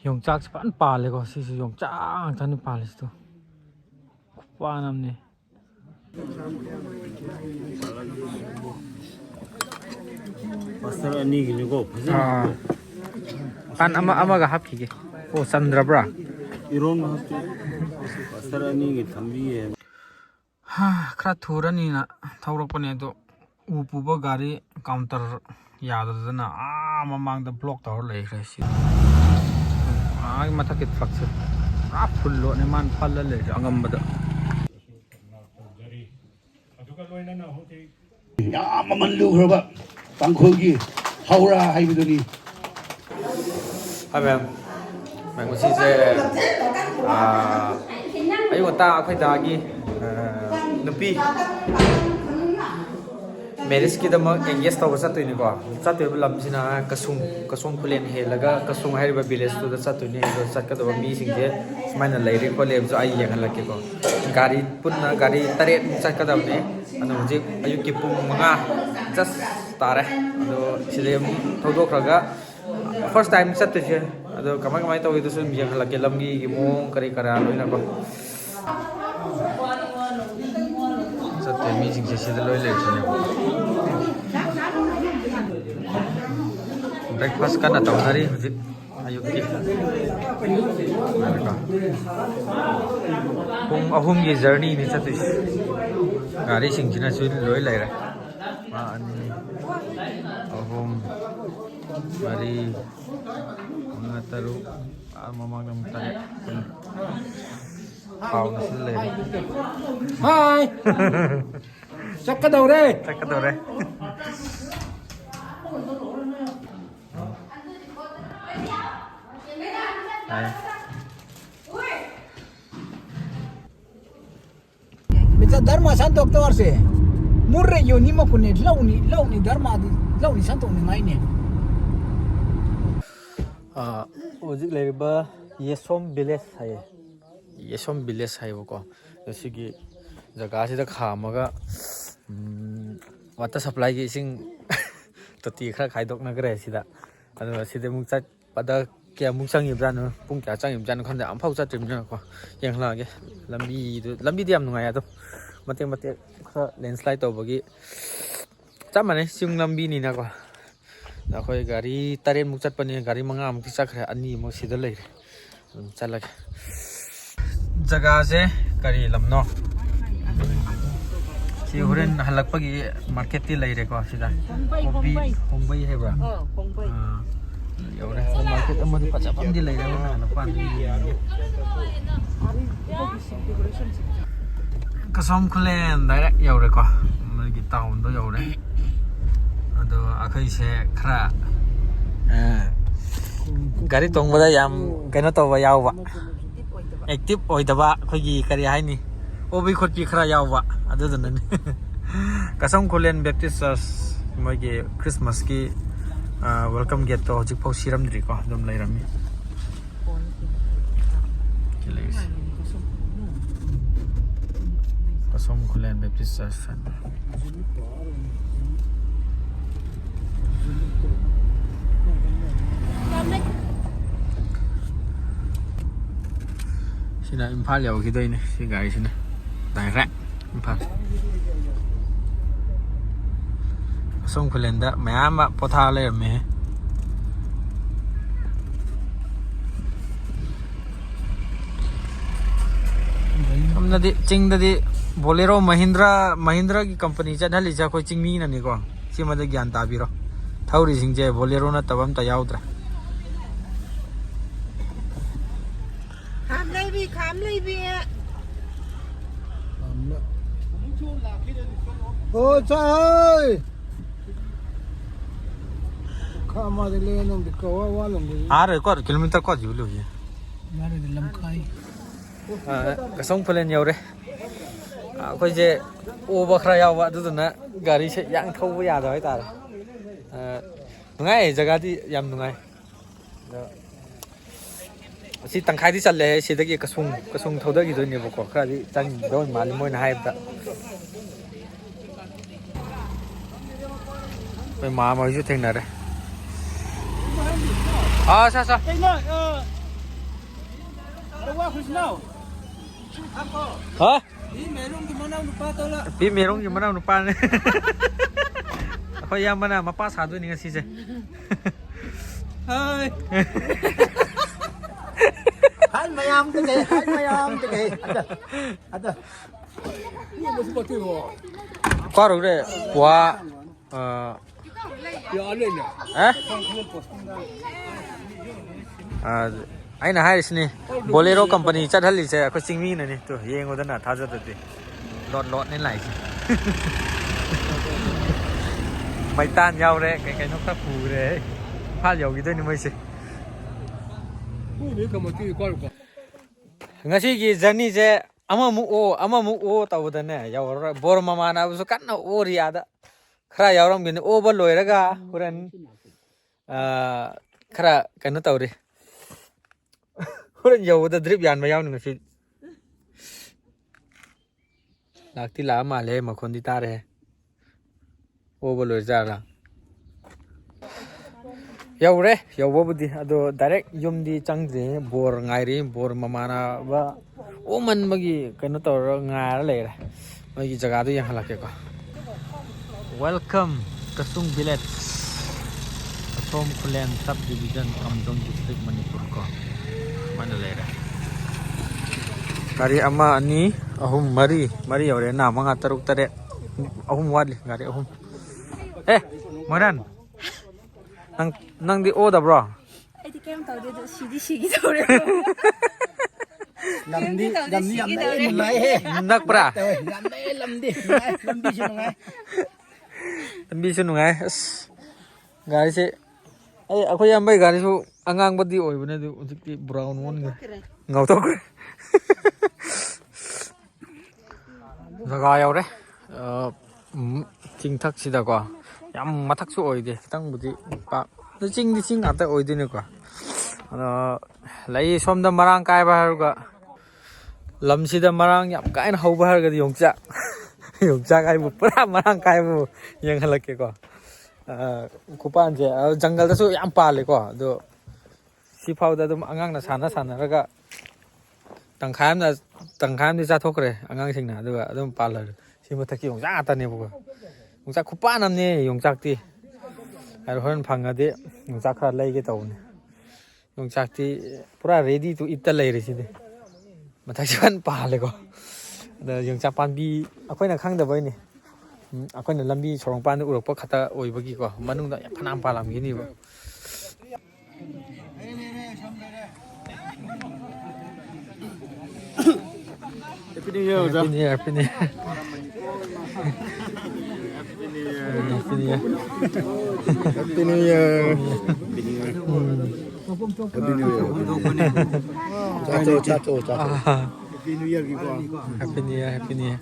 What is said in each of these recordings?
Yongchak pan pale ko si yongchak tan pale sto. Pa namne. Pastor ani gini ko. Pan ama ga hapki ke. Oh Sandra bra. Iron hasti. Pastor ani gi thambi hai. Ha khra thurani na thawrok pane to upuba gari counter yadadana mamang da block tor lei khre si. Mathakit flakse. Full lo ne man phal le angam bada. 야, 만만루 그러봐. 방콕이 하우라 하이비더니. 하면 망고시제 아이고 딱 아kai dagi nupi marriage ki dama engage taw satoi ni ko satoi lam sina kasung khulen helaga kasung hariba village to satoi ni do satka do mi singje smaina leire ko lem jo ai yang halake ko gari punna gari tare sakka da ne anu je ayu ki pung manga just tare ado silem thodo kraga first time satoi je ado kamai taw idu sun yang halake lamgi ki mong kari kara loina ko satoi mi singje sida loi le chine breakfast kan atau hari hujik ayuk ki pung ahum ye journey ni chatis gari singchina chu loi lai ra ma ani ahum mari ngataru mamang nam tare pau na sil lai Hai. Chắc cái đầu đây. tak ka dore ai Bisa Dharma Santok to arse. Murre yo ni mo kune launi Dharma launi Santok ni ngai ne. hujik leriba yesom village hai yesom village hai ko sigi jaga sida khamaga water supply gi sing toti khara khaidok na gre sida ado sida muk chat pada kya muk sang yib jan pung kya chang yib jan khanda am phau chat trim na ko yang la ge lambi diam nungai ado mate khara landslide to bagi chamane sing lambi ni na ko na khoi gari taren muk chat pani gari manga muk chak khra ani mo sida lai chalak jaga se kari lamno si huren halak pagi market ti lai re ko sida kopi hongbai hai bra hongbai yaure market amadi pachapam di lai re na pan kasom khulen direct yaure ko magi town do yaure ado akai se khra gari tongba yam kaino to ba yawa active oidaba khogi kari haini obi khotpi khra yawa adudun kasam khulen baptist church mogi christmas ki welcome gate to hojik pau siram dri ko dum lairami kasam khulen baptist church sina Imphal yaw ki doi ne si gari sina direct Imphal song khulen da mayam ba potha le me amna di ching da di bolero mahindra ki company cha dhali cha khoi chingmi na ni ko sima da gyan ta bi ro thauri sing je bolero na tabam ta yaudra khám lấy vi Ôi trời ơi. Khama de le nong de ko wa long de. are ko kilometer ko ji lu ye Mare de lam khai. ka song plen yaw re khoi je o ba khra yaw wa du na gari se yang thau ba ya da ta ngai jaga di yam ngai si tangkhai di challe si da ki kasung thoda gi do ne bo ko khra di chang do mal moi na hai da mai ma ma ju theng na re sa ฮะ นี่แม่ลุงกินมะนาวนุปาตัวละ พี่เมรงอยู่มะนาวหนูปานเนี่ยพยายามมาป้าสาด้วยนี่กันสิเจ เฮ้ยหันมายามตะเกียหันมายามตะเกียadaนี่มันสปอร์ตที่หัว ก็รู้เลยว่าอย่าเล่นเนี่ย ไอ้น่าให้สินี่โบเลโรคัมพานีจัดฮัลลิเซ่ก็ซิงมีนะนี่ตัวเยังก็ได้น่ะท่าจะตัดดิรถนี่ไหลสิไม่ต้านยาวเลยไกลๆนกตะปูเลยพลาดยาวกี่ตัวนี่ไม่สิ นี่ก็มาที่ก้อนก่อน งั้นสิกี่จันนี่เจ้อามามุโอตาวดันเนี่ยยาวบอร์มามานะบุษกันนะโอริอาดะครายาวรำกินโอบอลลอยระกาพุรันครากันนั่นตาวดิพุรันยาวดัดดริบยานมายาวนึงสิหลักที่ลามาเลยมาคนที่ตาเลยโอบอลลอยจ้าละยาวเลยยาวบุตรอะดู direct ยมดีจังเลยบอร์ไงรีบอร์มามานะว่าโอ้มันเมื่อกี้กันนั่นตัวงานอะไรเลยเมื่อกี้จักรตัวยังหลักเกี่ยวกับ Welcome Kasung Village Atom Kulen Subdivision Kamdong District Manipur ko mana lera Gari ama ani ahum mari yore na mga taruk tare ahum wadli gari ahum Moran nang di oda bro Ai thì kem tàu đi xì tàu đấy. làm đi mình lấy he nak bra làm đi cho nó ngay Tambi sunu ngai gari se aku yang bay gari su angang badi oi bane du untuk di brown one ngau tok zaga yaw re ching thak sida ko yam mathak su oi de tang budi pa the ching di ching ata oi de ne ko lai som da marang kai ba har ga lam sida marang yam kai na hau ba har ga yongcha yongcha ai bu pura marang kai bu yang halak ke ko kupan je jungle da su yam pa le ko do si phau da dum angang na sana ra ga tang kham ni cha thok re angang sing na do dum pa le si ma thaki yongcha ta ne bu ko yongcha kupa nam ne yongcha ti ai hon phang ga de yongcha khra lai ge taw ne yongcha ti pura ready to eat ta lai re si de ma thak chan pa le ko da yongcha pan bi akhoi na khang da bai ni akhoi na lambi sorong pan urok pa khata oi bagi ko manung da phanam pa lam gi ni ba Happy New Year Happy New Year Happy New Year Happy New Year Happy New Year Chacho Happy New Year gitu Happy New Year Happy New Year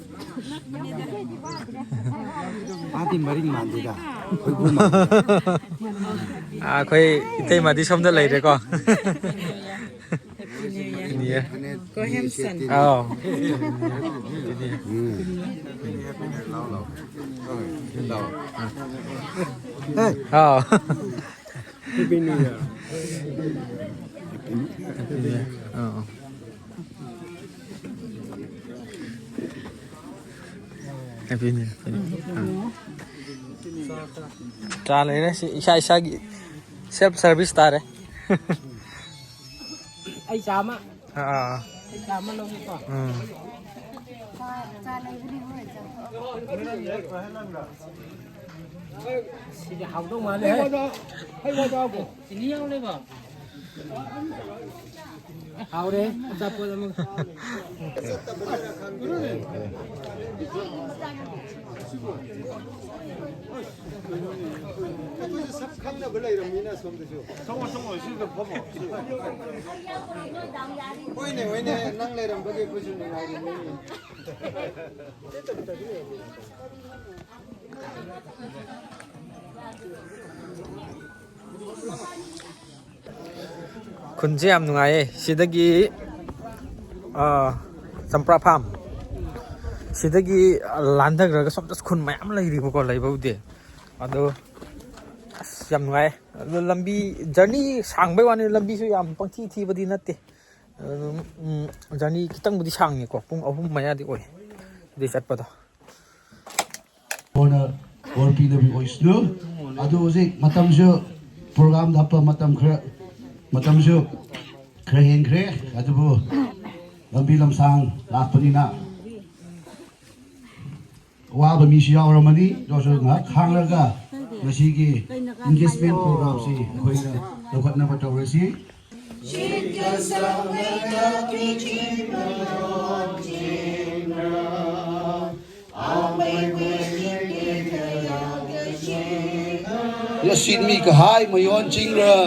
Pati maring mandi ka khoi itei ma di som da lai de ko Happy New Year Có hem sần. Happy New Year Happy New Year Tra lấy đấy isa self service ta đấy ai chám á ai chám nó không có thì học đâu mà lấy hay qua cho cô thì nhiều đấy mà học đi tập qua mình Wene nang le ram bagi pusu ni hari ni. Kunci am nungai sidagi sampra pham sidagi landhak raga somtas khun mayam lai ri ko lai bau de ado yam nungai lambi journey sang bai wani lambi su yam pangthi thi badi natte ꯖꯔꯅꯤ ꯈꯤꯇꯪꯕꯨꯗꯤ ꯁꯥꯡꯉꯦꯀꯣ ꯄꯨꯡ 3 ꯃꯌꯥꯗꯤ ꯑꯣꯏ ꯑꯗꯩ ꯆꯠꯄꯗꯣ ꯍꯣꯔꯅ ꯕꯣꯔ ꯄꯤꯗꯕꯤ ꯑꯣꯏꯁꯅꯨ ꯑꯗꯨ ꯍꯧꯖꯤꯛ ꯃꯇꯝꯁꯨ ꯄ꯭ꯔꯣꯒ꯭ꯔꯥꯝꯗ ꯍꯥꯞꯄ ꯃꯇꯝꯁꯨ ꯈꯔ ꯍꯦꯟꯈ꯭ꯔꯦ ꯑꯗꯨꯕꯨ ꯂꯝꯕꯤ ꯂꯝꯁꯥꯡ ꯂꯥꯛꯄꯅꯤꯅ ꯋꯥꯕ ꯃꯤꯁꯨ ꯌꯥꯎꯔꯝꯃꯅꯤ ꯑꯗꯨꯁꯨ ꯉꯥꯏꯍꯥꯛ ꯈꯥꯡꯂꯒ ꯉꯁꯤꯒꯤ ꯏꯟꯒꯦꯖꯃꯦꯟ ꯄ꯭ꯔꯣꯒ꯭ꯔꯥꯝꯁꯤ ꯑꯩꯈꯣꯏꯅ ꯂꯧꯈꯠꯅꯕ ꯇꯧꯔꯁꯤ Yasin mi kahai mayon chingra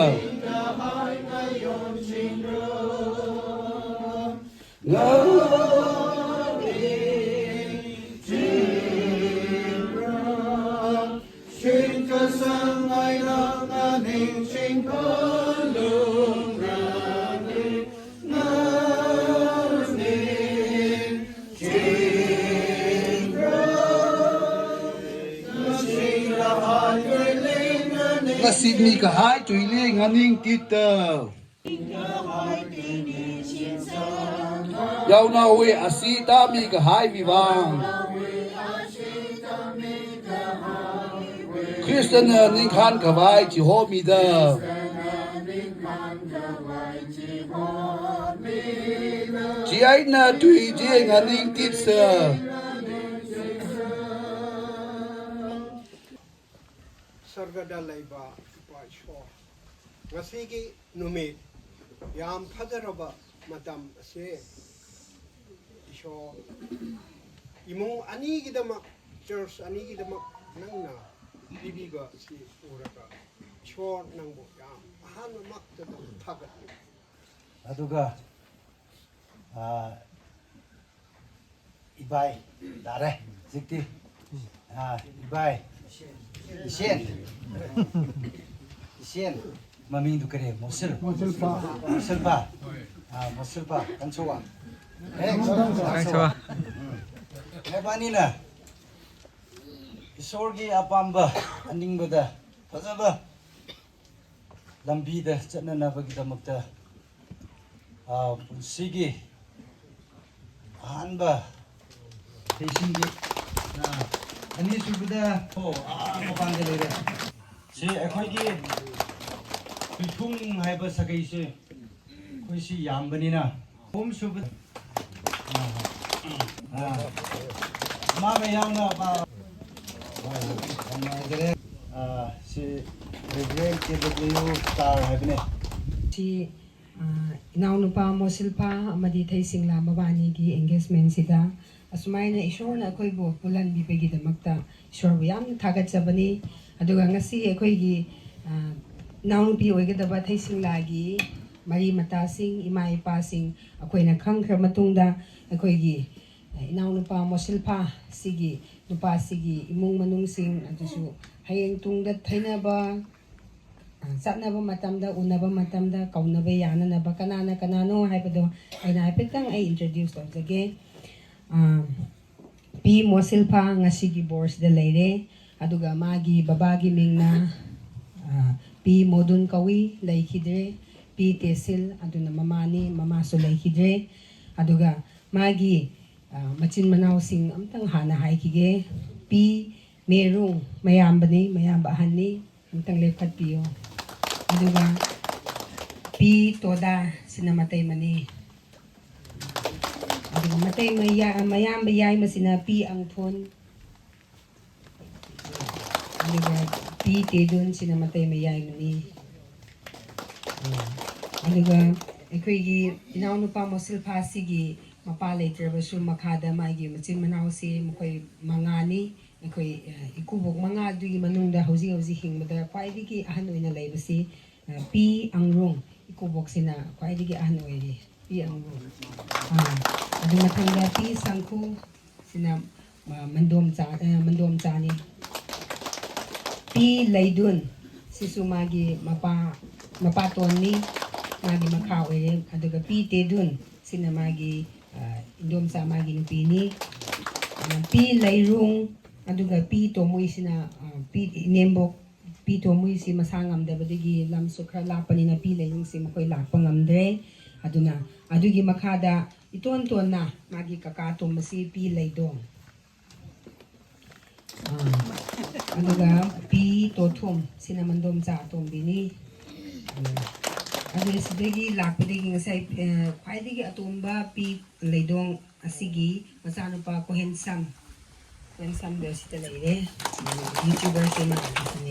Yasin mi kahai tuile nganing tita Yau na we asita mi kahai vivang Christian ning khan kawai chi ho mi da Chi ai na tui je nganing tita Sargada Laiba Paisho. Masigi Numit Yam Fadaraba Madam Se Isho Imung Anigidama Church Anigidama Nangna Bibiga Si Uraga Chor Nango Yam Hana Makta Tagat aduga ibai dare zikti ibai Isien maming du kare mosilpa kansowa bani na isorgi apamba aningbada fazaba lambida chatnanabagidamukta punsigi ahanba teisingi ani subida mapangda leire se akhoi Pitung haiba sakai se koi si yambani na hom subida ma me yauna ba si reverend KW star haibne si inaunupa mosilpa amadi thaisingla mabani gi engagement sida asmaina ishorna akoibu pulan bibegi damakta ishor yam thagatjabani aduga ngasi akoi gi naunupi oigedaba thaisingla gi mari matasing ima ipa sing akoina khangkhra matungda akoi gi inaunupa mosilpa sigi nupa sigi imung manung sing adusu hayeng tungda thainaba Satnaba matamda, unaba matamda, kaunaba yananaba, kanano haipado aina haipetang ay introduce tawjage. P Mosilpa ngasigi boards da leire, aduga magi babagi mingna P Modun Kawi laikidre, P Tesil aduna mamani mamaso laikidre, aduga magi machin manaw sing amtang hana haikige, P Merung mayamba hani amtang lekat piyo. Aduga P Toda sinamatay mani. Aduga matay mayamba yay masina P Angthon. Aduga P Tedun sinamatay mayay mani. Aduga ako'y inaunupa mosilpa sige mapalay trabaso makada maigi machin manaw si mukoy mangani ako'y ikubog mga dugi manungda hausi hingmada kwaidigi ahan oina laybasi P Angrong ikubog sina kwaidigi ahan oiri P Angrong adu matangda P Sangku sina mandom chani P Laydun sisu magi mapatoni magi makha oire aduga P Tedun sina magi indom sa magi nupini P Layrung aduga P Tomoy sina P Nembok P Tomoy si masangamdabadigi lamso khra lapani na P Layrung si makoy lapangamdre aduna ꯑꯗꯨꯒꯤ ꯃꯈꯥꯗ ꯏꯇꯣꯟ ꯇꯣꯟꯅ ꯃꯥꯒꯤ ꯀꯀꯥ ꯇꯣꯝꯕꯁꯤ ꯄꯤ ꯂꯩꯗꯣꯡ, ꯑꯗꯨꯒ ꯄꯤ ꯇꯣꯊꯨꯝ ꯁꯤꯅ ꯃꯟꯗꯣꯝꯆꯥ ꯑꯇꯣꯝꯕꯤꯅꯤ. ꯑꯗꯨꯒ ꯁꯤꯗꯒꯤ ꯂꯥꯛꯄꯗꯒꯤ ꯉꯁꯥꯏ ꯈ꯭ꯋꯥꯏꯗꯒꯤ ꯑꯇꯣꯝꯕ ꯄꯤ ꯂꯩꯗꯣꯡ ꯑꯁꯤꯒꯤ ꯃꯆꯥꯅꯨꯄꯥ ꯀꯣꯍꯦꯟꯁꯝ ꯁꯤꯗ ꯁꯤꯗ ꯂꯩꯔꯦ. ꯌꯨꯇ꯭ꯌꯨꯕꯔꯁꯦ ꯃꯥꯒꯤꯁꯤꯅꯤ.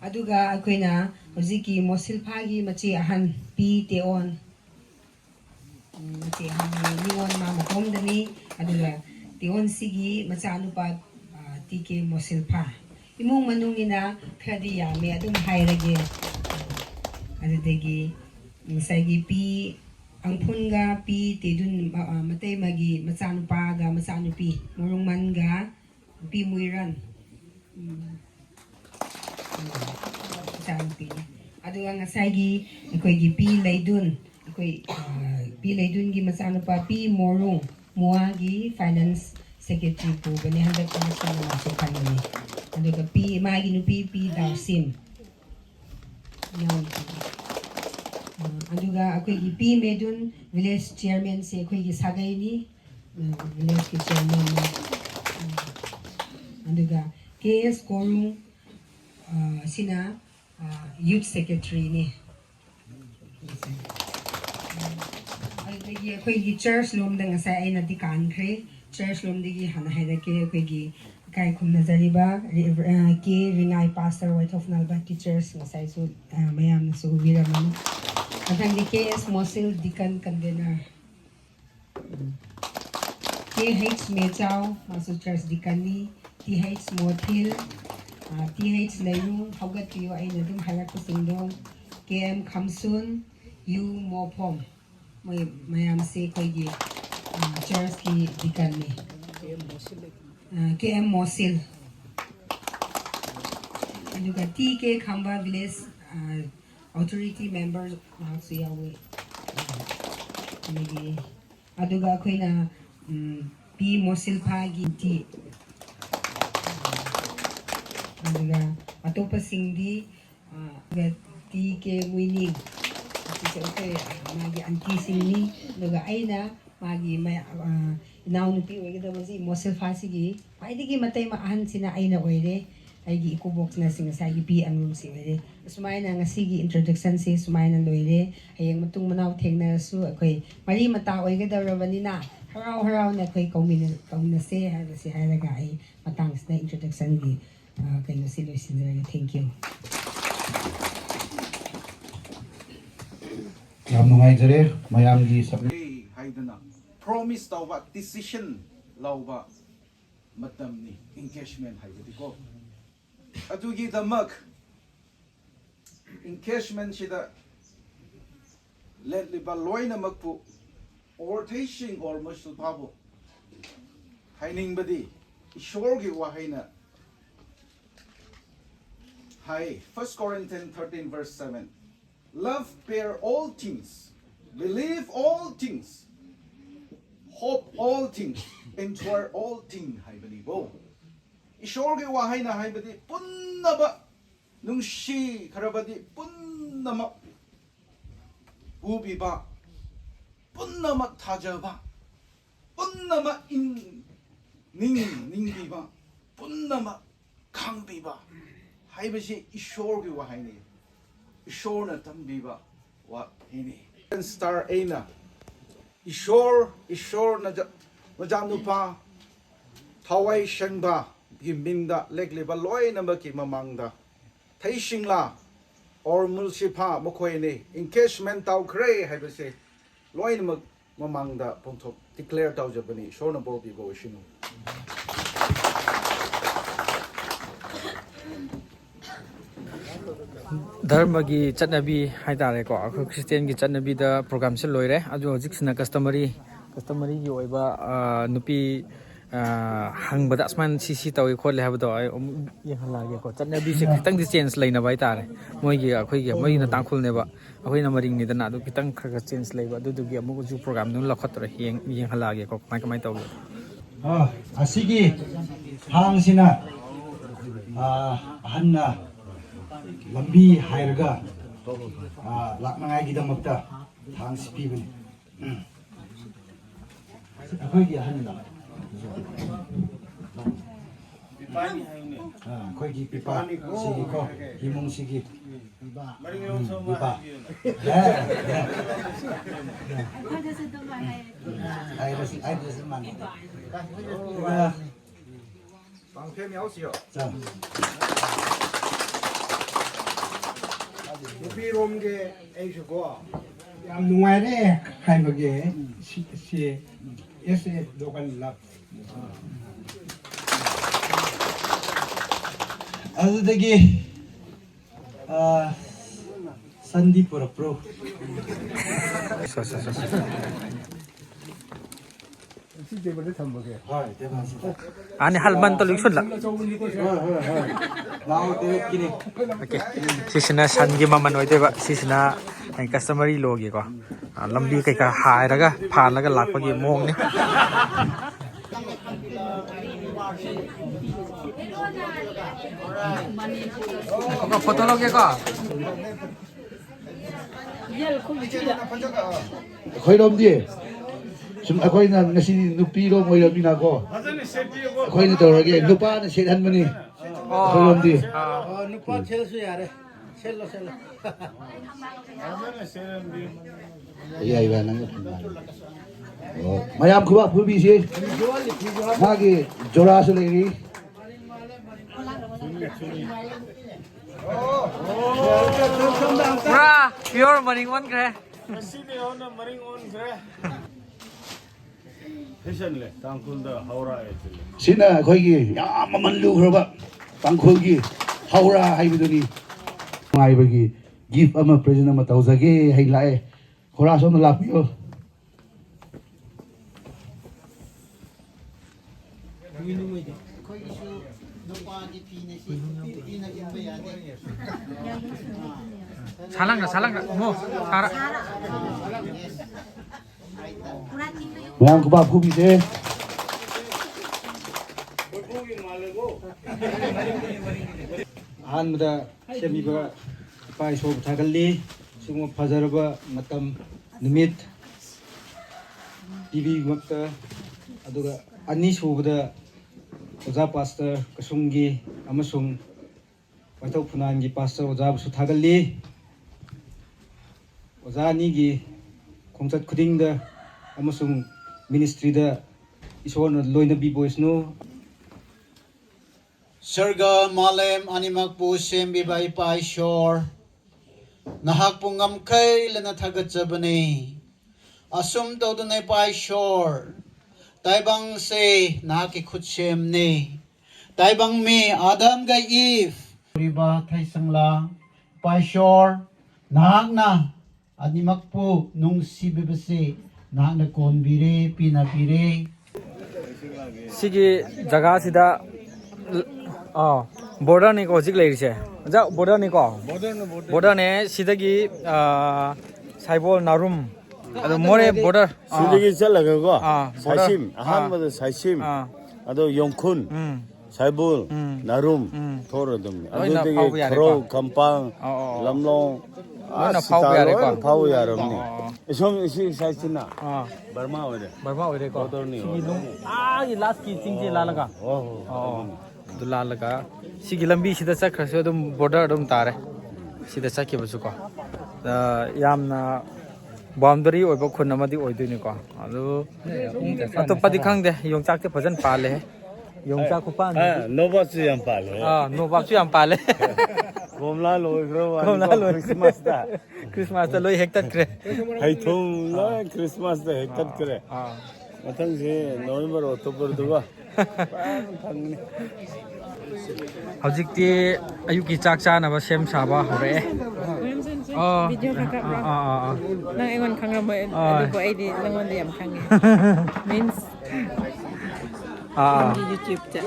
ꯑꯗꯨꯒ ꯑꯩꯈꯣꯏꯅ ꯍꯧꯖꯤꯛꯀꯤ ꯃꯣꯁꯤꯜꯐꯥꯒꯤ ꯃꯆꯦ ꯑꯍꯟ ꯄꯤ ꯇꯦꯑꯣꯟ, ꯃꯆꯦ ꯑꯍꯟ ꯅꯤꯉꯣꯟ ꯃꯥ ꯃꯇꯣꯝꯗꯅꯤ. ꯑꯗꯨꯒ ꯇꯦꯑꯣꯟꯁꯤꯒꯤ ꯃꯆꯥꯅꯨꯄꯥ ꯇꯤ ꯀꯦ ꯃꯣꯁꯤꯜꯐꯥ. ꯏꯃꯨꯡ ꯃꯅꯨꯡꯒꯤꯅ ꯈꯔꯗꯤ ꯌꯥꯝꯃꯦ ꯑꯗꯨꯝ ꯍꯥꯏꯔꯒꯦ. ꯑꯗꯨꯗꯒꯤ ꯉꯁꯥꯏꯒꯤ ꯄꯤ ꯑꯪꯐꯨꯟꯒ ꯄꯤ ꯇꯦꯗꯨꯟ ꯃꯇꯩꯃꯒꯤ ꯃꯆꯥꯅꯨꯄꯥꯒ ꯃꯆꯥꯅꯨꯄꯤ ꯃꯣꯔꯨꯡꯃꯟꯒ ꯄꯤ ꯃꯨꯏꯔꯟ ꯃꯆꯥꯅꯨꯄꯤ. ꯑꯗꯨꯒ ꯉꯁꯥꯏꯒꯤ ꯑꯩꯈꯣꯏꯒꯤ ꯄꯤ ꯂꯩꯗꯨꯟ, ꯑꯩꯈꯣꯏ ꯄꯤ ꯂꯩꯗꯨꯟꯒꯤ ꯃꯆꯥꯅꯨꯄꯥ ꯄꯤ ꯃꯣꯔꯨꯡ ꯃꯨꯋꯥꯒꯤ ꯐꯥꯏꯅꯥꯟꯁ ꯁꯦꯀ꯭ꯔꯦꯇꯔꯤ ꯄꯨꯕꯅꯤ, ꯍꯟꯗꯛ ꯃꯥꯁꯨ ꯐꯪꯒꯅꯤ. ꯑꯗꯨꯒ ꯄꯤ ꯃꯥꯒꯤ ꯅꯨꯄꯤ ꯄꯤ ꯗꯥꯎꯁꯤꯝ, ꯑꯗꯨꯒ ꯑꯩꯈꯣꯏꯒꯤ ꯄꯤ ꯃꯦꯗꯨꯟ ꯚꯤꯂꯦꯖ ꯆꯤꯌꯔꯃꯦꯟꯁꯦ ꯑꯩꯈꯣꯏꯒꯤ ꯁꯥꯒꯩꯅꯤ, ꯚꯤꯂꯦꯖꯀꯤ ꯆꯤꯌꯔꯃꯦꯟꯅꯤ. ꯑꯗꯨꯒ ꯀꯦ ꯑꯦꯁ ꯀꯣꯔꯨꯡ ꯁꯤꯅ ꯌꯨꯠ ꯁꯦꯀ꯭ꯔꯦꯇꯔꯤꯅꯤ. ꯑꯗꯨꯗꯒꯤ ꯑꯩꯈꯣꯏꯒꯤ ꯆꯔꯆ ꯂꯣꯝꯗ ꯉꯁꯥꯏ ꯑꯩꯅꯗꯤ ꯀꯥꯟꯈ꯭ꯔꯦ. ꯆꯔꯆ ꯂꯣꯝꯗꯒꯤ ꯍꯥꯟꯅ ꯍꯥꯏꯔꯛꯀꯦ. ꯑꯩꯈꯣꯏꯒꯤ ꯏꯀꯥꯏ ꯈꯨꯝꯅꯖꯔꯤꯕ ꯀꯦ ꯔꯤꯉꯥꯏ ꯄꯥꯁꯇꯔ ꯋꯥꯏꯊꯣꯞ ꯅꯥꯜꯕ ꯇꯤꯆꯔꯁ ꯉꯁꯥꯏꯁꯨ ꯃꯌꯥꯝꯅꯁꯨ ꯎꯕꯤꯔꯝꯃꯅꯤ. ꯃꯊꯪꯗꯤ ꯀꯦ ꯑꯦꯁ ꯃꯣꯁꯤꯜ ꯗꯤꯀꯟ ꯀꯟꯚꯦꯅꯔ, ꯀꯦ ꯍꯩꯆ ꯃꯦꯆꯥꯎ ꯃꯥꯁꯨ ꯆꯔꯆ ꯗꯤꯀꯟꯅꯤ. ꯇꯤ ꯍꯩꯆ ꯃꯣꯊꯤꯜ, ꯇꯤ ꯍꯩꯆ ꯂꯩꯔꯨꯡ ꯍꯧꯒꯠꯄꯤꯌꯨ ꯑꯩꯅ ꯑꯗꯨꯝ ꯍꯥꯏꯔꯛꯄꯁꯤꯡꯗꯣ. ꯀꯦ ꯑꯦꯝ ꯈꯝꯁꯨꯟ, ꯌꯨ ꯃꯣꯐꯣꯝ, ꯃꯣꯏ ꯃꯌꯥꯝꯁꯦ ꯑꯩꯈꯣꯏꯒꯤ ꯆꯔꯆꯀꯤ ꯗꯤꯀꯟꯅꯤ. ꯀꯦ ꯑꯦꯝ ꯃꯣꯁꯤꯜ, ꯑꯗꯨꯒ ꯇꯤ ꯀꯦ ꯈꯥꯝꯕ ꯚꯤꯂꯦꯖ ꯑꯣꯊꯣꯔꯤꯇꯤ ꯃꯦꯝꯕꯔ ꯃꯍꯥꯛꯁꯨ ꯌꯥꯎꯋꯤ. ꯑꯗꯨꯒ ꯑꯩꯈꯣꯏꯅ ꯄꯤ ꯃꯣꯁꯤꯜꯐꯥꯒꯤ ꯇꯤ, ꯑꯗꯨꯒ ꯑꯇꯣꯞꯄꯁꯤꯡꯗꯤ ꯇꯤ ꯀꯦ ꯃꯨꯏꯅꯤꯡ ꯑꯁꯤꯁꯨ ꯑꯩꯈꯣꯏ ꯃꯥꯒꯤ ꯑꯟꯇꯤꯁꯤꯡꯅꯤ. ꯑꯗꯨꯒ ꯑꯩꯅ ꯃꯥꯒꯤ ꯏꯅꯥꯎꯅꯨꯄꯤ ꯑꯣꯏꯒꯗꯕꯁꯤ ꯃꯣꯁꯤꯜꯐꯥꯁꯤꯒꯤ ꯈ꯭ꯋꯥꯏꯗꯒꯤ ꯃꯇꯩꯃ ꯑꯍꯟꯁꯤꯅ ꯑꯩꯅ ꯑꯣꯏꯔꯦ. ꯑꯩꯒꯤ ꯏꯀꯨꯕꯣꯛꯁꯤꯅ ꯉꯁꯥꯏꯒꯤ ꯄꯤ ꯑꯪꯂꯨꯝꯁꯤ ꯑꯣꯏꯔꯦ. ꯑꯁꯨꯃꯥꯏꯅ ꯉꯁꯤꯒꯤ ꯏꯟꯇ꯭ꯔꯣꯗꯛꯁꯟꯁꯤ ꯁꯨꯃꯥꯏꯅ ꯂꯣꯏꯔꯦ. ꯍꯌꯦꯡ ꯃꯇꯨꯡ ꯃꯅꯥꯎ ꯊꯦꯡꯅꯔꯁꯨ ꯑꯩꯈꯣই ꯃꯔꯤ ꯃꯇꯥ ꯑꯣꯏꯒꯗꯧꯔꯕꯅꯤꯅ ꯍꯔꯥꯎ ꯍꯔꯥꯎꯅ ꯑꯩꯈꯣই ꯀꯧꯅꯁꯦ ꯍꯥꯏꯕꯁꯤ ꯍꯥꯏꯔꯒ ꯑꯩ ꯃꯇꯥꯡꯁꯤꯗ ꯏꯟꯇ꯭ꯔꯣꯗꯛꯁꯟꯒꯤ ꯀꯩꯅꯣꯁꯤ ꯂꯣꯏꯁꯤꯟꯖꯔꯒꯦ. Thank you. ꯌꯥꯝ ꯅꯨꯡꯉꯥꯏꯖꯔꯦ ꯃꯌꯥꯝꯒꯤ 하이드나 promise tauba decision lauba matamni engagement 하이드고 adugi damak engagement shida let liba loina makpu overtaking or mushul pabu haining badi ishorgi wahaina hai 1 Corinthians 13 verse 7 love bear all things, believe all things, hope all things, endure all things. 하이버리고 이쇼르게 와하이나 하이버디 뿐나바 능시 가라바디 뿐나마 우비바 뿐나마 타자바 뿐나마 닝비바 뿐나마 강비바 하이버시 이쇼르게 와하이니 Ishorna tambiba wa hini star aina ishor na majanupa thawai shangba giminda lekliba loina maki mamangda thaishingla or mulsipa mokoine engagement taw kre haibase loina mak mamangda pongthop declare taw jabani ishorna bobi bo shinu ꯙꯔꯃꯒꯤ ꯆꯠꯅꯕꯤ ꯍꯥꯏꯇꯥꯔꯦꯀꯣ ꯑꯩꯈꯣꯏ ꯈ꯭ꯔꯤꯁꯇꯦꯟꯒꯤ ꯆꯠꯅꯕꯤꯗ ꯄ꯭ꯔꯣꯒ꯭ꯔꯥꯝꯁꯦ ꯂꯣꯏꯔꯦ. ꯑꯗꯨ ꯍꯧꯖꯤꯛꯁꯤꯅ ꯀꯁꯇꯃꯔꯤꯒꯤ ꯑꯣꯏꯕ ꯅꯨꯄꯤ ꯍꯪꯕꯗ ꯑꯁꯨꯃꯥꯏꯅ ꯁꯤ ꯇꯧꯏ ꯈꯣꯠꯂꯦ ꯍꯥꯏꯕꯗꯣ ꯑꯩ ꯑꯃꯨꯛ ꯌꯦꯡꯍꯜꯂꯛꯑꯒꯦꯀꯣ. ꯆꯠꯅꯕꯤꯁꯦ ꯈꯤꯇꯪꯗꯤ ꯆꯦꯟꯖ ꯂꯩꯅꯕ ꯍꯥꯏꯇꯥꯔꯦ. ꯃꯣꯏꯒꯤꯅ ꯇꯥꯡꯈꯨꯜꯅꯦꯕ, ꯑꯩꯈꯣꯏꯅ ꯃꯔꯤꯡꯅꯤꯗꯅ, ꯑꯗꯨ ꯈꯤꯇꯪ ꯈꯔ ꯆꯦꯟꯖ ꯂꯩꯕ. ꯑꯗꯨꯗꯨꯒꯤ ꯑꯃꯨꯛ ꯍꯧꯖꯤꯛ ꯄ꯭ꯔꯣꯒ꯭ꯔꯥꯝꯗꯨ ꯂꯧꯈꯠꯇ꯭ꯔꯦ, ꯌꯦꯡꯍꯜꯂꯛꯑꯒꯦꯀꯣ ꯀꯃꯥꯏꯅ ꯇꯧꯒꯦ. ꯑꯁꯤꯒꯤ ꯊꯥꯡꯁꯤꯅ ꯑꯍꯟꯅ ꯂꯝꯕꯤ ꯍꯥꯏꯔꯒ ꯂꯥꯛꯅꯉꯥꯏꯒꯤꯗꯃꯛꯇ ꯊꯥꯡꯁꯤ ꯄꯤꯕꯅꯤ ꯑꯩꯈꯣꯏꯒꯤ ꯑꯍꯟꯅ ꯑꯩꯈꯣꯏꯒꯤ ꯄꯤꯄꯥ ꯁꯤꯒꯤꯀꯣ ꯏꯃꯨꯡꯁꯤꯒꯤ ꯄꯤꯄꯥ ꯑꯩꯗꯁꯨ ꯃꯥꯟꯅꯩ ꯅꯨꯄꯤꯔꯣꯝꯒꯤ ꯑꯩꯁꯨꯀꯣ ꯌꯥꯝ ꯅꯨꯡꯉꯥꯏꯔꯦ ꯍꯥꯏꯕꯒꯤ ꯁꯤ ꯑꯦꯁ ꯑꯦ ꯗꯣꯀꯟ ꯂꯞ ꯑꯗꯨꯗꯒꯤ ꯁꯟꯗꯤ ꯄꯨꯔꯛꯄ꯭ꯔꯣ ꯁꯤ ꯇꯦꯕꯜꯗ ꯊꯝꯕꯒꯦ ꯍꯣꯏ ꯇꯦꯕꯜꯁꯤꯗ 아니 할만 또 릭순라 ꯂꯥꯎ ꯇꯦꯕꯜꯒꯤꯅꯤ 오케이 시스나 산기 마만 오이데바 시스나 customary logiको lambi kai ka hairaga phalaga lakpagi mongni ko photo loge ko ꯑꯩꯈꯣꯏꯔꯣꯝꯗꯤ ꯁꯨꯝ ꯑꯩꯈꯣꯏꯅ ꯉꯁꯤ ꯅꯨꯄꯤꯔꯣꯝ ꯑꯣꯏꯔꯕꯅꯤꯅꯀꯣ ꯑꯩꯈꯣꯏꯅ ꯇꯧꯔꯒꯦ ꯅꯨꯄꯥꯅ ꯁꯦꯠꯍꯟꯕꯅꯤ ꯑꯩꯈꯣꯏꯔꯣꯝꯗꯤ 누파 셀수 야래 셀로 셀로 ꯌꯥꯏꯕ ꯅꯪꯒ ꯃꯌꯥꯝ ꯈꯨꯕꯥꯛ ꯐꯨꯕꯤꯁꯤ ꯃꯥꯒꯤ ꯖꯣꯔꯥꯁꯨ ꯂꯩꯔꯤ pura pure maring on kre 패션래 땅굴다 하오라에 ꯁꯤꯅ ꯑꯩꯈꯣꯏꯒꯤ ꯌꯥꯝ ꯃꯃꯜ ꯂꯨꯈ꯭ꯔꯕ ꯇꯥꯡꯈꯨꯜꯒꯤ ꯍꯧꯔꯥ ꯍꯥꯏꯕꯗꯨꯅꯤ ꯅꯨꯡꯉꯥꯏꯕꯒꯤ ꯒꯤꯐ ꯑꯃ ꯄ꯭ꯔꯦꯖꯦꯟ ꯑꯃ ꯇꯧꯖꯒꯦ ꯍꯩ ꯂꯥꯛꯑꯦ ꯍꯧꯔꯥ ꯁꯣꯝꯗ ꯂꯥꯛꯄꯤꯌꯣ 살랑가 뭐 살아 ꯃꯌꯥꯝ ꯈꯨꯕꯥꯛ ꯐꯨꯕꯤꯁꯦ ꯑꯍꯥꯟꯕꯗ ꯁꯦꯝꯕꯤꯕ ꯏꯄꯥ ꯏꯁꯣꯔꯕꯨ ꯊꯥꯒꯠꯂꯤ ꯁꯤꯒꯨꯝꯕ ꯐꯖꯔꯕ ꯃꯇꯝ ꯅꯨꯃꯤꯠ ꯄꯤꯕꯤꯕꯃꯛꯇ ꯑꯗꯨꯒ ꯑꯅꯤꯁꯨꯕꯗ ꯑꯣꯖꯥ ꯄꯥꯁꯇꯔ ꯀꯁꯨꯡꯒꯤ ꯑꯃꯁꯨꯡ ꯋꯥꯏꯊꯧ ꯐꯨꯅꯥꯟꯒꯤ ꯄꯥꯁꯇꯔ ꯑꯣꯖꯥꯕꯨꯁꯨ ꯊꯥꯒꯠꯂꯤ ꯑꯣꯖꯥ ꯑꯅꯤꯒꯤ ꯈꯣꯡꯆꯠ ꯈꯨꯗꯤꯡꯗ ꯑꯃꯁꯨꯡ ꯃꯤꯅꯤꯁꯇ꯭ꯔꯤꯗ ꯏꯁꯣꯔꯅ ꯂꯣꯏꯅꯕꯤꯕ ꯑꯣꯏꯁꯅꯨ Sarga Malem Animakpu Sembiba Ipa Ishor Nahak Pungam Kai Lena Tagatsabani Asum Todane Pa Ishor Taibang Se Nahaki Kutsemni Taibang Me Adam Gai Eve Riba Taisangla Pa Ishor Nahakna Animakpu Nung Sibibase Nahakna Konbire Pinabire sigi jaga sida border ni ko jik leise ja border ni ko border ne sidagi saibol narum ado more border 시리기 잘라가고 사심 아한마다 사심 아도 용쿤 사이볼 나룸 토르듬 아도되게 프로 감방 람롱 파우 야름니 좀 사이스나 버마 오래 ko sigi lung agi last ki chingje lalaga du lalaga sigi lambi sida chakhrase adum border adum tare sida chakhibasu ko yamna boundary oiba khun amadi oidoini ko adu atopadi khangde yongchak te bhajan pale yongchak ku pan 노바스 양 빨래 nobab chu yam pale 곰라 로이그로 크리스마스 다 크리스마스 다 loi hektat kre 하이통 라 크리스마스 다 헷갓 그래 마탕시 노벰버 오토버 두가 hojikti ayuki chak chanaba sem saba hore video khakra nang engon khangramo adugo aidi nangonde yam khange means YouTube cha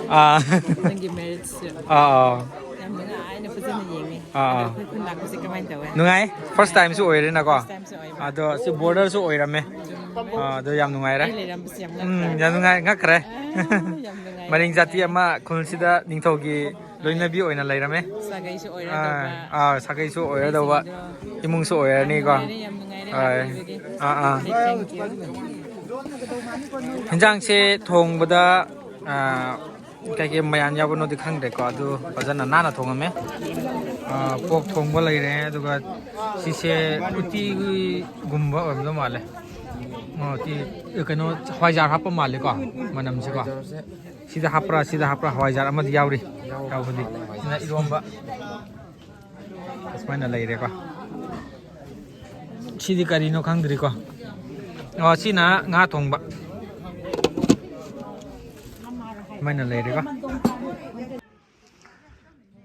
nangi merits yam nga aina fazana yengi kun nak si kamai tawa nungai first time su oire na ko ado si border su oirame ado yam nungai ra ai ram si yam yam nungai ngakre maring jati ama khulsida ningthogi ꯂꯣꯏꯅꯕꯤ ꯑꯣꯏꯅ ꯂꯩꯔꯝꯃꯦ ꯁꯥꯒꯩꯁꯨ ꯑꯣꯏꯔꯗꯧꯕ ꯁꯥꯒꯩꯁꯨ ꯑꯣꯏꯔꯗꯧꯕ ꯏꯃꯨꯡꯁꯨ ꯑꯣꯏꯔꯅꯤꯀꯣ ꯌꯥꯝ ꯅꯨꯡꯉꯥꯏꯔꯦ ꯂꯩꯕꯒꯤ ꯍꯤꯟꯖꯥꯡꯁꯦ ꯊꯣꯡꯕꯗ ꯀꯩꯀꯩ ꯃꯌꯥꯟ ꯌꯥꯎꯕꯅꯣꯗꯤ ꯈꯪꯗ꯭ꯔꯦꯀꯣ ꯑꯗꯨ ꯐꯖꯅ ꯅꯥꯟꯅ ꯊꯣꯡꯉꯝꯃꯦ ꯄꯣꯛ ꯊꯣꯡꯕ ꯂꯩꯔꯦ ꯑꯗꯨꯒ ꯁꯤꯁꯦ ꯎꯇꯤꯒꯨꯝꯕ ꯑꯣꯏꯔꯝꯗꯧ ꯃꯥꯜꯂꯦ ꯀꯩꯅꯣ ꯍꯋꯥꯏꯖꯥꯔ ꯍꯥꯞꯄ ꯃꯥꯜꯂꯦꯀꯣ ꯃꯅꯝꯁꯤꯀꯣ sida hapra hawaijar amadi yauri yaubudi sina iromba asmaina leire ko sidi karino khangdri ko sina nga thongba maina leire ko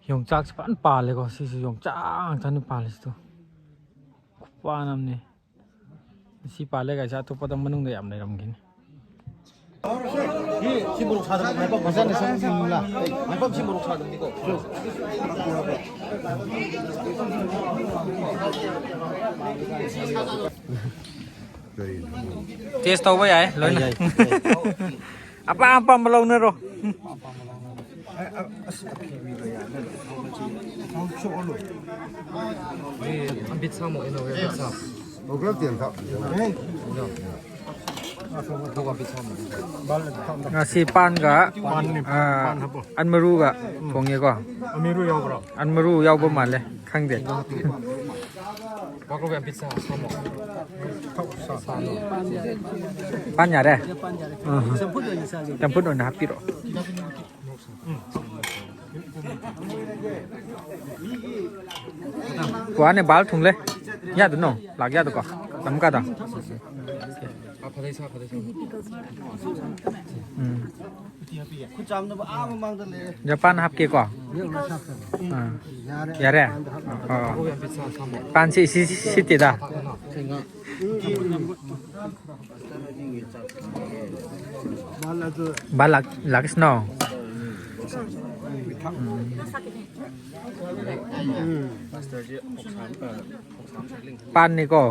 yongchak pan pale ko si yongchang tan pale sto panam ne si pale ga ja to padam manung da yam leiramgin 심부룩 사든 말법 부산에 생각입니다. 말법 심부룩 사든 이거. Taste tau vậy lớn này. Apa belum nero. Ambit sama ini ambit sama. 그럴 땐 다. Si pan ga an maru ga thong ye ko 아미루 여보라. an maru yaw ba mal le khang de pan ya de campur on happy ro ko ane bal thung le ya du no lag ya du ko tam ka da Japan hap ke ko ya re pan si ti da balak lak snow pan ni ko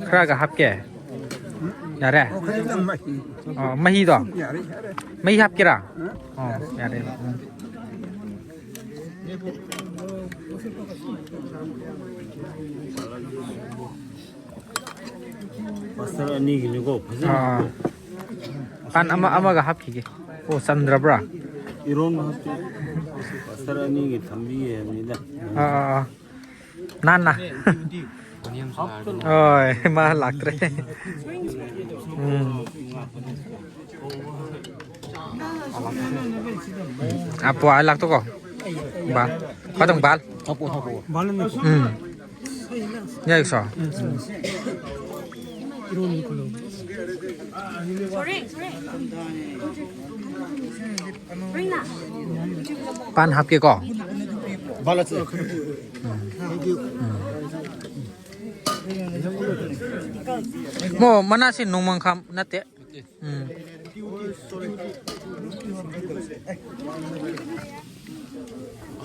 khra ga hap ke ya re mahi do mahi hap kira ya re Pastor ani gini ko. pan ama ga hap ki o sandra bra Iron hati. Pastor ani gi thambi ye ni da. nana ôi mà lạc đấy apa lạc tuh kok bal patang bal ya iso pan hap kia kok mo mana sih numang kam nate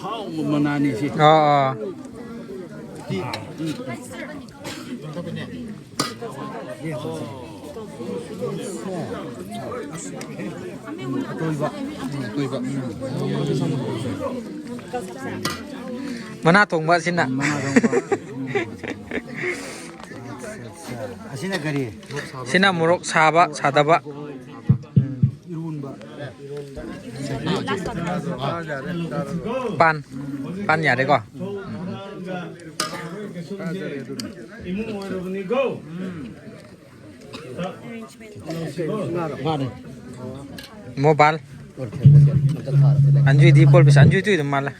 How manani sih? Mana thong ba sin na 아시나 거리. sina murok saba sadaba pan ya deh kok mobile anju di pol bisa anju itu malah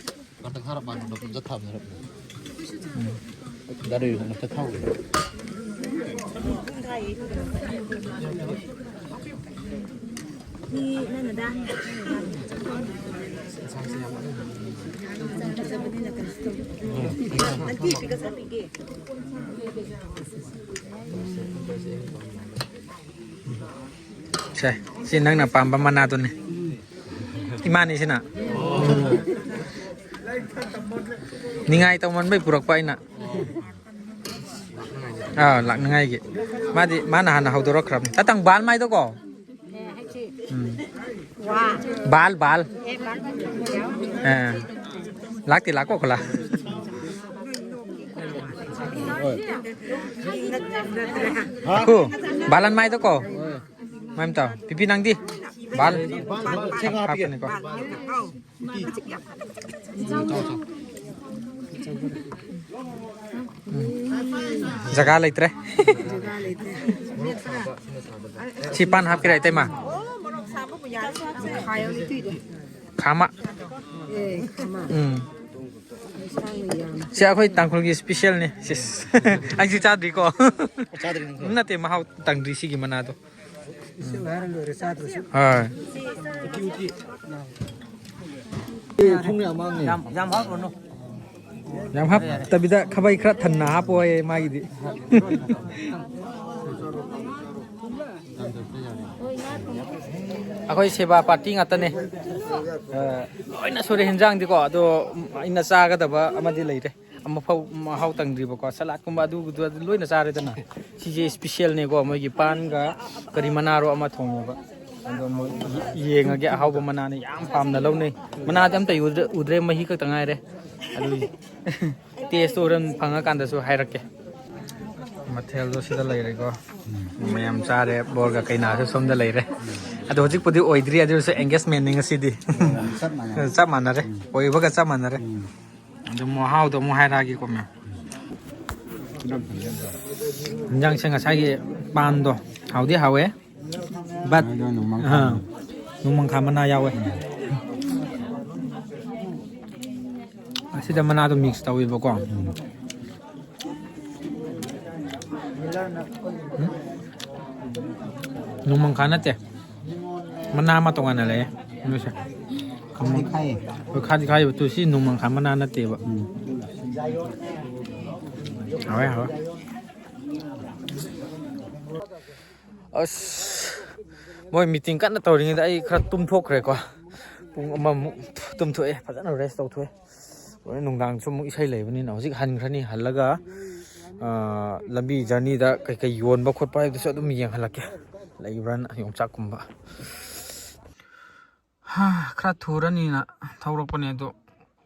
Saya, sinang na pampamana to ni. Imani sina. Ningai tau man may purak pa ina. Lak nangai ki. Madi mana hana haudoro krab. Tatang bal mai to ko. Bal bal. Lắc thì lắc quá là. Aku balan mai to ko. Maim tao. Pipi nang di. Bal. Hap ni ko. Jaga laitre. Chipan hap kirai te ma. Khama. Siya ako'y tangkol gi special ni. Sis. Ang si Chadri ko. Nate mahau tangdri sige manado. Ah. Jam hap tapi da khabai khra thanna hap oi mai di. Ako'y seba party ngata ne. Loina sore hinjang di ko ado ina sa ga daba amadi leire. Amma phau mahau tangdri ba ko salad kumba du loina sa re dana. Si special ne ko moi gi pan ga kari manaro ama thong ba. Ado mo yenga ge hau ba manane yam pam na lo ne. Mana am ta udre mahi ka tangai re. Ado taste oran phanga kan da su hairak ke. Mathel do sida leire ko. Mayam sa re bor ga kaina su som da leire. Ado hojik pudi oidri ado so engagement ning asidi sab manare oi baga sab manare ado mo how do mo haira gi ko me njang senga sagi pan do hawdi hawe bat numang khamana yawe asida mana do mix tawi ba ko numang khanate mana ma tongan ale no sa kamang khai khai tu si numang khamana na te ba hawe hawe as moi meeting kan na tawring da ai khra tum thok re ko pung ama tum thoe phajana rest taw thoe oi nungdang sum isai leibani na hojik han khrani halaga lambi journey da kai kai yon ba khot pa du so dum yeng halake leibran yongchak kumba ha khra thurani na thawrak pane do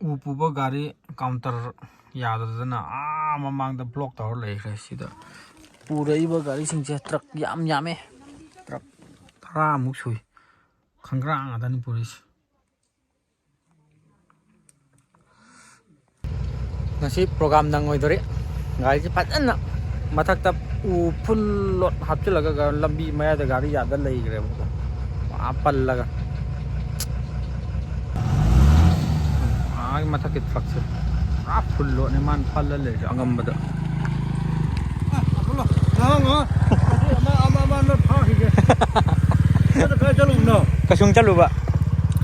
upuba gari counter yadadana mamang da block tawr lei khre sida purai ba gari singche truck yam yame truck thara muk sui khangrang adani puris ngasi program nang oi dore gari ji phatana mathakta u full lot hapchilaga lambi maya da gari yada lei khre apal laga ai mathak it fakse full lot ne man phal le angam bada kasung chalu ba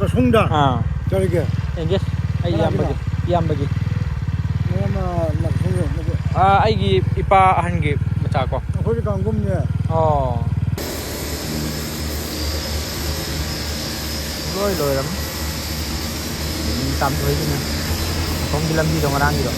kasung da chali ke engage ai yam bagi ma kasung ai gi ipa han gi macha ko ko ji kang gum ne lôi lắm tạm thôi chứ nè không đi làm gì đâu mà đang gì đâu